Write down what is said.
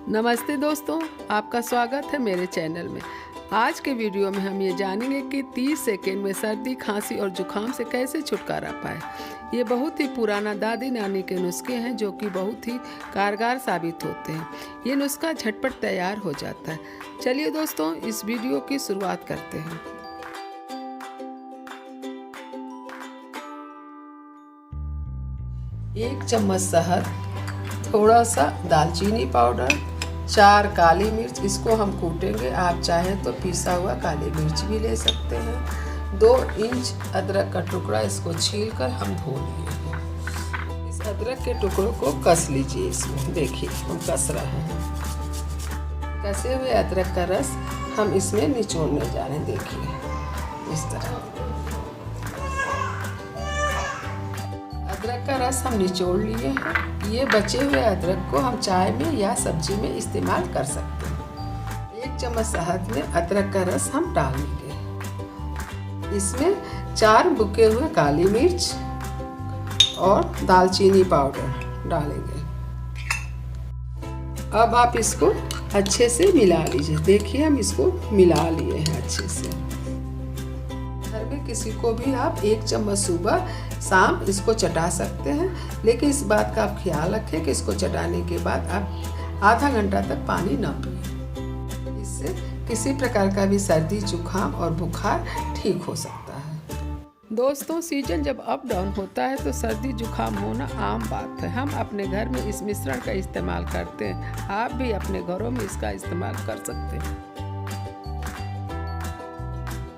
नमस्ते दोस्तों, आपका स्वागत है मेरे चैनल में। आज के वीडियो में हम ये जानेंगे कि 30 सेकेंड में सर्दी, खांसी और जुकाम से कैसे छुटकारा पाए। ये बहुत ही पुराना दादी नानी के नुस्खे हैं जो कि बहुत ही कारगर साबित होते हैं। ये नुस्खा झटपट तैयार हो जाता है। चलिए दोस्तों, इस वीडियो की शुरुआत करते हैं। एक चम्मच शहद, थोड़ा सा दालचीनी पाउडर, 4 काली मिर्च, इसको हम कूटेंगे। आप चाहें तो पिसा हुआ काली मिर्च भी ले सकते हैं। 2 इंच अदरक का टुकड़ा, इसको छीलकर हम धो लिए। इस अदरक के टुकड़ों को कस लीजिए। इसमें देखिए हम कस रहे हैं। कसे हुए अदरक का रस हम इसमें निचोड़ने जा रहे हैं। देखिए इस तरह अदरक का रस हम निचोड़ लिए हैं। ये बचे हुए अदरक को हम चाय में या सब्जी में इस्तेमाल कर सकते हैं। 1 चम्मच शहद में अदरक का रस हम डालेंगे। इसमें 4 बुके हुए काली मिर्च और दालचीनी पाउडर डालेंगे। अब आप इसको अच्छे से मिला लीजिए। देखिए हम इसको मिला लिए हैं अच्छे से। घर में किसी को भी आप 1 चम्मच सुबह शाम इसको चटा सकते हैं, लेकिन इस बात का आप ख्याल रखें कि इसको चटाने के बाद आप आधा घंटा तक पानी न पिएं। इससे किसी प्रकार का भी सर्दी, जुकाम और बुखार ठीक हो सकता है। दोस्तों, सीजन जब अप डाउन होता है तो सर्दी जुकाम होना आम बात है। हम अपने घर में इस मिश्रण का इस्तेमाल करते हैं। आप भी अपने घरों में इसका इस्तेमाल कर सकते हैं।